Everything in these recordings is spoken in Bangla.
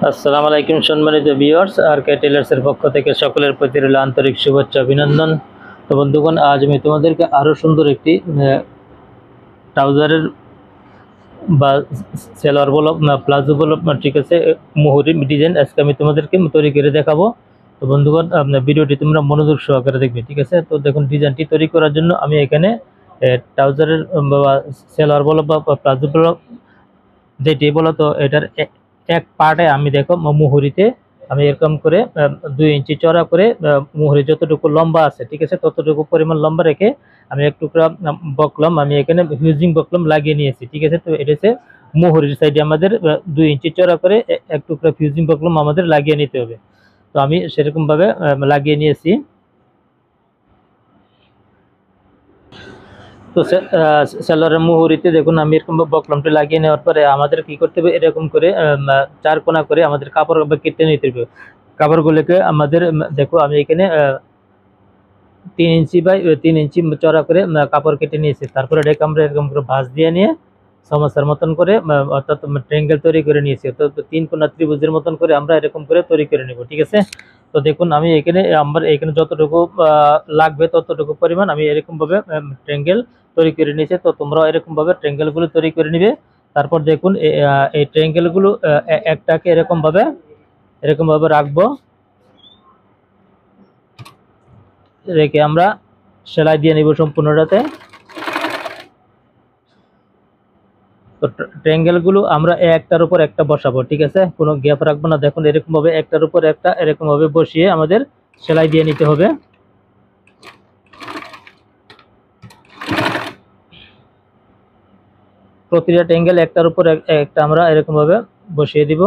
আসসালামু আলাইকুম সম্মানিত ভিউয়ার্স, আর কে টেলার্সের পক্ষ থেকে সকলের প্রতি রইল আন্তরিক শুভেচ্ছা অভিনন্দন। তো বন্ধুগণ, আজ আমি তোমাদেরকে আরও সুন্দর একটি ট্রাউজারের বা সেলোয়ার বলো প্লাজো বলো, ঠিক আছে, মুহুরি ডিজাইন আজকে আমি তোমাদেরকে তৈরি করে দেখাবো। তো বন্ধুগণ, ভিডিওটি তোমরা মনোযোগ সহকারে দেখবে, ঠিক আছে। তো দেখুন, ডিজাইনটি তৈরি করার জন্য আমি এখানে ট্রাউজারের বা সেলোয়ার বলো বা প্লাজো বলো যেটি বলো, তো এটার এক পার্টে আমি দেখো মুহুরিতে আমি এরকম করে 2 ইঞ্চি চড়া করে মুহুরি যতটুকু লম্বা আছে, ঠিক আছে, ততটুকু পরিমাণ লম্বা রেখে আমি এক টুকরা বকলম আমি এখানে হিউজিং বকলম লাগিয়ে নিয়েছি, ঠিক আছে। তো এটা হচ্ছে মুহুরির সাইডে আমাদের 2 ইঞ্চি চড়া করে এক টুকরা ফিউজিং বকলম আমাদের লাগিয়ে নিতে হবে। তো আমি সেরকমভাবে লাগিয়ে নিয়েছি। তো সেলোয়ারের মুহুরিতে দেখুন আমি এরকম বকলমটা লাগিয়ে নেওয়ার পরে আমাদের কি করতে হবে, এরকম করে 4 কোণা করে আমাদের কাপড় কেটে নিতে হবে। কাপড়গুলোকে আমাদের দেখো আমি এখানে 3 ইঞ্চি বাই 3 ইঞ্চি চড়া করে কাপড় কেটে নিয়েছি। তারপরে এটাকে আমরা এরকম করে ভাঁজ দিয়ে নিয়ে সমস্যার মতন করে অর্থাৎ ট্রায়াঙ্গেল তৈরি করে নিয়েছি। তো 3 কোণা ত্রিভুজের মতন করে আমরা এরকম করে তৈরি করে নেব, ঠিক আছে। তো দেখুন আমি এখানে যতটুকু লাগবে ততটুকু পরিমাণ আমি এরকমভাবে ট্রায়াঙ্গেল তৈরি করে নিয়েছি। তো তোমরাও এরকমভাবে ট্রায়াঙ্গেলগুলো তৈরি করে নিবে। তারপর দেখুন এই ট্রায়াঙ্গেলগুলো একটাকে এরকমভাবে রাখবো, রেখে আমরা সেলাই দিয়ে নিব সম্পূর্ণটাতে। তো ট্রায়াঙ্গেলগুলো আমরা একটার উপর একটা বসাবো, ঠিক আছে, কোনো গ্যাপ রাখবো না। দেখুন এরকমভাবে একটার উপর একটা এরকমভাবে বসিয়ে আমাদের সেলাই দিয়ে নিতে হবে। প্রতিটা ট্রায়াঙ্গেল একটার উপর একটা আমরা এরকমভাবে বসিয়ে দিব।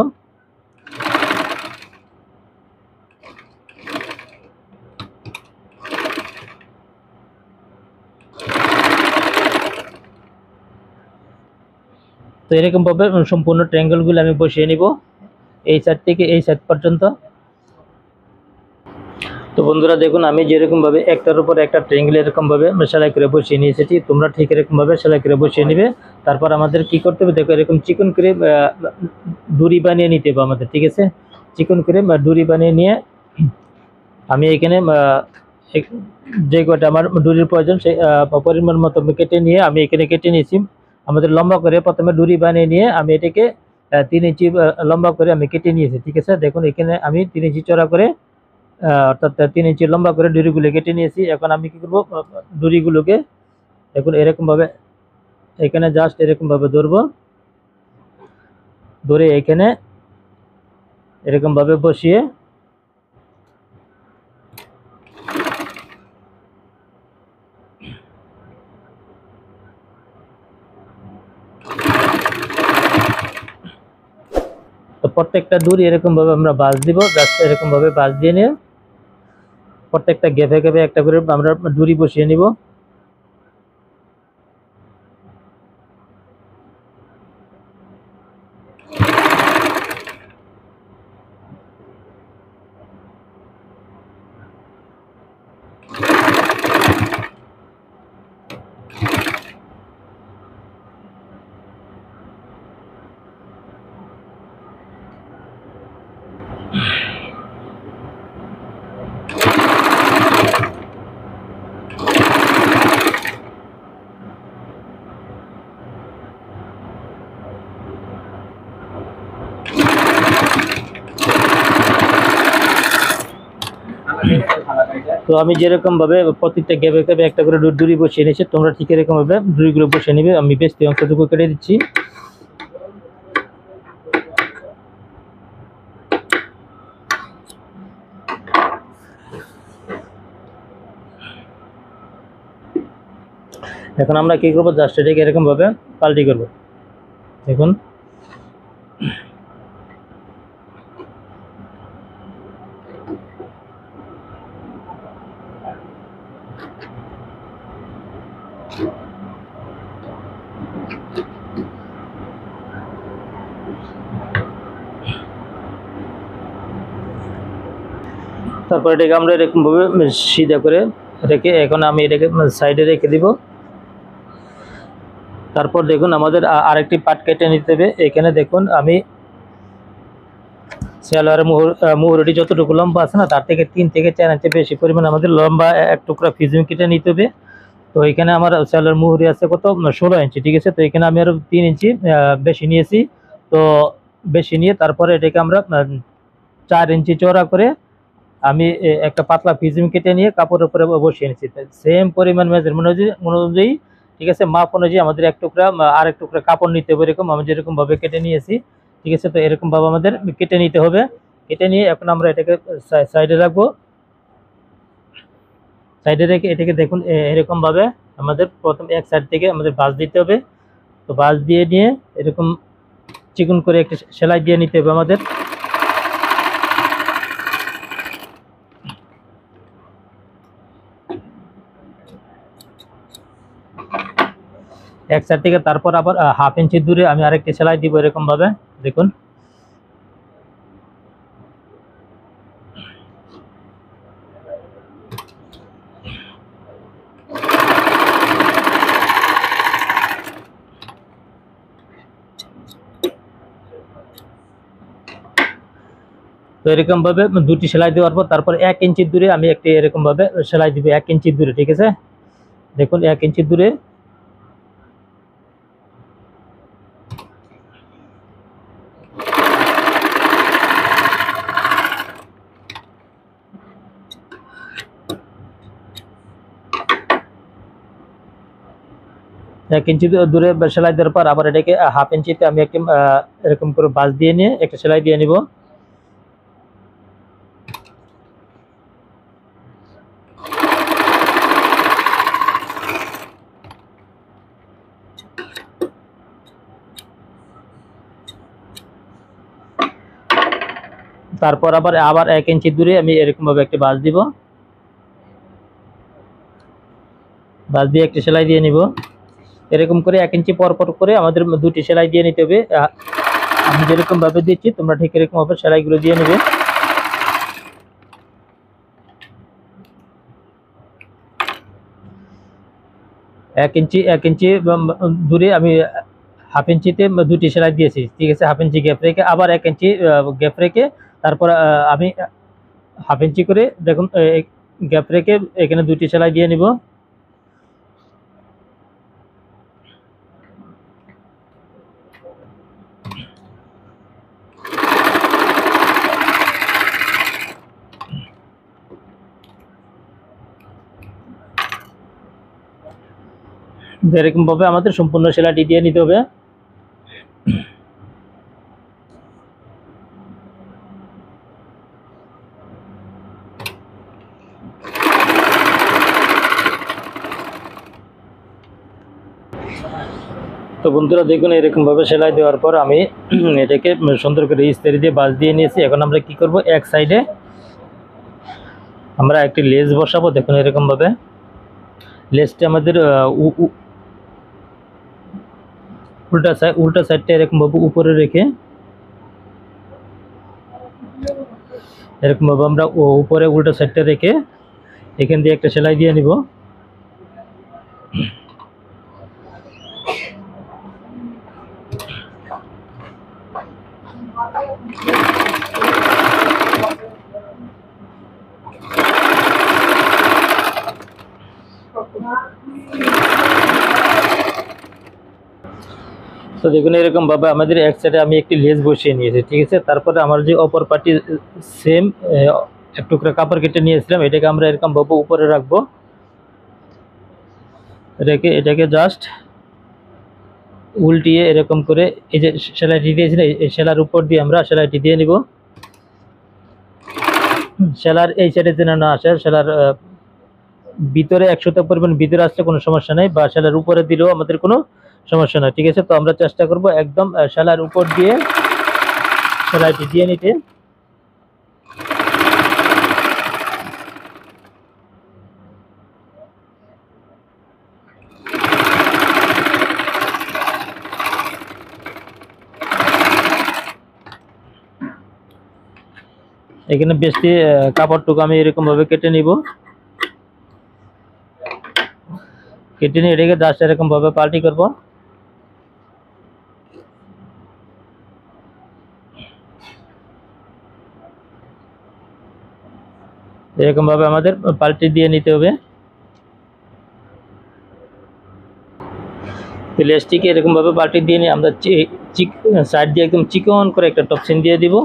তো এরকমভাবে সম্পূর্ণ ট্রায়াঙ্গেলগুলো আমি বসিয়ে নিব এই সাইড থেকে এই সাইড পর্যন্ত। তো বন্ধুরা দেখুন আমি যেরকমভাবে একটার উপর একটা ট্রায়াঙ্গেল এরকমভাবে সেলাই করে বসিয়ে নিয়েছি, তোমরা ঠিক এরকমভাবে সেলাই করে বসিয়ে নেবে। তারপর আমাদের কি করতে হবে, দেখো এরকম চিকন করে ডুরি বানিয়ে নিতে হবে আমাদের, ঠিক আছে। চিকন করে ডুরি বানিয়ে নিয়ে আমি এখানে যে কটা আমার ডুরির প্রয়োজন সেই পরিমাণ মতো কেটে নিয়ে আমি এখানে কেটে নিয়েছি। আমাদের লম্বা করে প্রথমে ডুরি বানিয়ে নিয়ে আমি এটাকে 3 ইঞ্চি লম্বা করে আমি কেটে নিয়েছি, ঠিক আছে। দেখুন এখানে আমি 3 ইঞ্চি চড়া করে অর্থাৎ 3 ইঞ্চি লম্বা করে ডুরিগুলো কেটে নিয়েছি। এখন আমি কি করব, ডুরিগুলোকে দেখুন এরকমভাবে এখানে জাস্ট এরকমভাবে ধরবো, ধরে এখানে এরকমভাবে বসিয়ে তো প্রত্যেকটা ডুরি এরকমভাবে আমরা বাঁশ দিব, জাস্ট এরকমভাবে বাঁশ দিয়ে নিয়ে প্রত্যেকটা গ্যাপে গ্যাপে একটা করে আমরা ডুরি বসিয়ে নিব। তো আমি যেরকমভাবে প্রত্যেকটা গ্যাপে গ্যাপে একটা করে ডুরি বসিয়ে নিয়েছি, তোমরা ঠিক এরকমভাবে ডুরিগুলো বসিয়ে নেবে। আমি বেশি অংশটুকু কেটে দিচ্ছি। এখন আমরা কি করবো, জাস্ট এটাকে এরকমভাবে পাল্টি করবো। দেখুন তারপর এটাকে আমরা এরকমভাবে সিধা করে রেখে এখন আমি এটাকে সাইডে রেখে দিব। তারপর দেখুন আমাদের আরেকটি পার্ট কেটে নিতে হবে। এখানে দেখুন আমি সালোয়ারের মুহুরিটি যতটুকু লম্বা আছে না তার থেকে 3 থেকে 4 ইঞ্চি বেশি পরিমাণ আমাদের লম্বা এক টুকরা ফিজিং কেটে নিতে হবে। তো এখানে আমার সালোয়ার মুহুরি আছে কত 16 ইঞ্চি, ঠিক আছে। তো এখানে আমি আরো 3 ইঞ্চি বেশি নিয়েছি। তো বেশি নিয়ে তারপরে এটাকে আমরা 4 ইঞ্চি চওড়া করে আমি একটা পাতলা ফিজিং কেটে নিয়ে কাপড়ের উপরে বসিয়ে নিয়েছি। সেম পরিমাণ মেজারমেন্ট অনুযায়ী, ঠিক আছে, মাপ অনুযায়ী আমাদের এক টুকরা আর এক টুকরা কাপড় নিতে হবে। এরকম আমি যেরকম ভাবে কেটে নিয়েছি, ঠিক আছে। তো এরকম ভাবে আমাদের কেটে নিতে হবে। কেটে নিয়ে এখন আমরা এটাকে সাইডে রাখবো। সাইডে রেখে এটাকে দেখুন এরকম ভাবে আমাদের প্রথম এক সাইড থেকে আমাদের ভাঁজ দিতে হবে। তো ভাঁজ দিয়ে নিয়ে এরকম চিকন করে একটা সেলাই দিয়ে নিতে হবে আমাদের। এক সাইড থেকে তারপর আবার হাফ ইঞ্চি দূরে আমি আরেকটি সেলাই দিব এরকম ভাবে, দেখুন। তো এরকম ভাবে দুটি সেলাই দেওয়ার পর তারপর 1 ইঞ্চি দূরে আমি একটি এরকম ভাবে সেলাই দিব, 1 ইঞ্চি দূরে, ঠিক আছে। দেখুন 1 ইঞ্চি দূরে। এক ইঞ্চি দূরে সেলাই দেওয়ার পর আবার এটাকে হাফ ইঞ্চিতে আমি একটি এরকম করে ভাঁজ দিয়ে নিয়ে একটা সেলাই দিয়ে নিব। তারপর আবার 1 ইঞ্চি দূরে আমি এরকম ভাবে একটা ভাঁজ দিব। ভাঁজ দিয়ে একটা সেলাই দিয়ে নিব। এরকম করে 1 ইঞ্চি পর পর করে আমাদের দুটি সেলাই দিয়ে নিতে হবে। আমি যেরকম ভাবে দিচ্ছি তোমরা ঠিক এরকম ভাবে সেলাইগুলো দিয়ে নেবে। এক ইঞ্চি দূরে আমি হাফ ইঞ্চিতে দুটি সেলাই দিয়েছি, ঠিক আছে। হাফ ইঞ্চি গ্যাপ রেখে আবার 1 ইঞ্চি গ্যাপ রেখে তারপর আমি হাফ ইঞ্চি করে দেখুন গ্যাপ রেখে এখানে দুটি সেলাই দিয়ে নিব। এরকম ভাবে আমাদের সম্পূর্ণ সেলাইটি দিয়ে নিতে হবে। তো বন্ধুরা দেখুন এরকম ভাবে সেলাই দেওয়ার পর আমি এটাকে সুন্দর করে ইস্ত্রি দিয়ে বাঁশ দিয়ে নিয়েছি। এখন আমরা কি করব, এক সাইডে আমরা একটি লেস বসাবো। দেখুন এরকম ভাবে লেসটা আমাদের উল্টা সাইডটা এরকম ভাবে উপরে রেখে এরকম ভাবে আমরা উপরে উল্টা সাইডটা রেখে এখান দিয়ে একটা সেলাই দিয়ে নিব। তো দেখুন এরকম ভাবে আমাদের এক সাইডে আমি একটি লেস বসিয়ে নিয়েছি, ঠিক আছে। তারপরে আমার যে অপর পার্টি সেম এক টুকরা কাপড় কেটে নিয়েছিলাম এটাকে আমরা এরকম ভাবে উপরে রাখবো। রেখে এটাকে জাস্ট উল্টিয়ে এরকম করে এই যে সেলাইটি দিয়েছিলাম এই সেলার উপর দিয়ে আমরা সেলাইটি দিয়ে নিব। সেলার এই সাইডে যেন না আসে, সেলার ভিতরে 100 পরিমাণ ভিতরে আসলে কোনো সমস্যা নেই, বা সেলার উপরে দিলেও আমাদের কোনো সমস্যা নেই, ঠিক আছে। তো আমরা চেষ্টা করব একদম সেলার উপর দিয়ে সেলাইটি দিয়ে নিতে। এখানে বেশি কাপড়টুকু আমি এরকম ভাবে কেটে নিব। কেটে নিয়ে এটাকে জাস্ট এরকম ভাবে পাল্টি করব। এরকমভাবে আমাদের পাল্টে দিয়ে নিতে হবে। প্লাস্টিকে এরকমভাবে পাল্টে দিয়ে নিয়ে আমরা সাইড দিয়ে একদম চিকন করে একটা টপসিন দিয়ে দিব।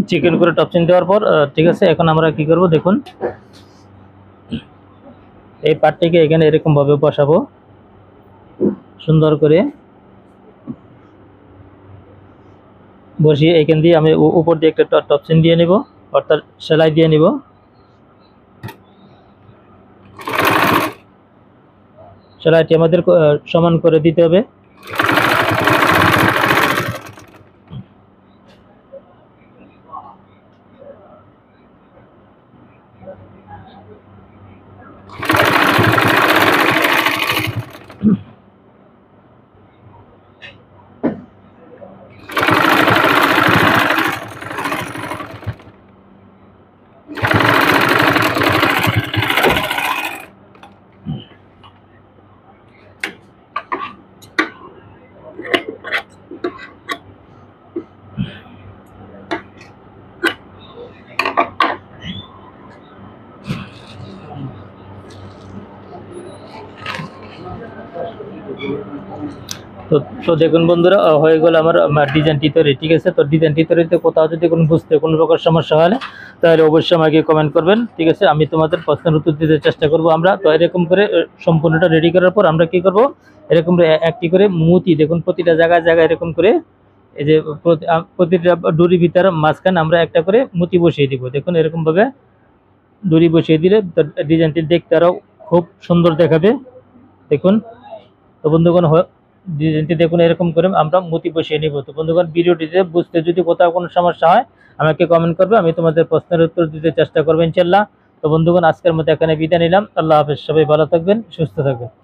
চিকেন করে টপসিন দেওয়ার পর ঠিক আছে, এখন আমরা কি করব দেখুন, এই পাটটিকে এখানে এরকম ভাবে বসাবো সুন্দর করে বসিয়ে এখান দিয়ে আমি উপর দিয়ে একটা টপসিন দিয়ে নিব, অর্থাৎ সেলাই দিয়ে নিব। সেলাইটি আমাদের সমান করে দিতে হবে। তো দেখুন বন্ধুরা, হয়ে গেল আমার ডিজাইনটি তৈরি। ঠিক আছে, তো ডিজাইনটি তৈরিতে কোথাও যদি বুঝতে কোনো প্রকার সমস্যা হয় তাহলে অবশ্যই আমাকে কমেন্ট করবেন। ঠিক আছে, আমি তোমাদের প্রশ্নের উত্তর দিতে চেষ্টা করব। আমরা তো এরকম করে সম্পূর্ণটা রেডি করার পর আমরা কি করব, এরকম একটি করে মুতি দেখুন প্রতিটা জায়গায় জায়গায় এরকম করে এই যে প্রতিটা ডুরি ভিতরে মাঝখানে আমরা একটা করে মুতি বসিয়ে দিব। দেখুন এরকমভাবে ডুরি বসিয়ে দিলে ডিজাইনটি দেখতে আরও খুব সুন্দর দেখাবে। দেখুন তো বন্ধুগণ, ডিজাইনটি দেখুন এরকম করে আমরা মুতি বসিয়ে নিব। তো বন্ধুগণ, ভিডিওটিতে বুঝতে যদি কোথাও কোনো সমস্যা হয় আমাকে কমেন্ট করবে, আমি তোমাদের প্রশ্নের উত্তর দিতে চেষ্টা করবো ইনশাল্লাহ। তো বন্ধুগণ, আজকের মতো এখানে বিদায় নিলাম। আল্লাহ হাফেজ, সবাই ভালো থাকবেন, সুস্থ থাকবেন।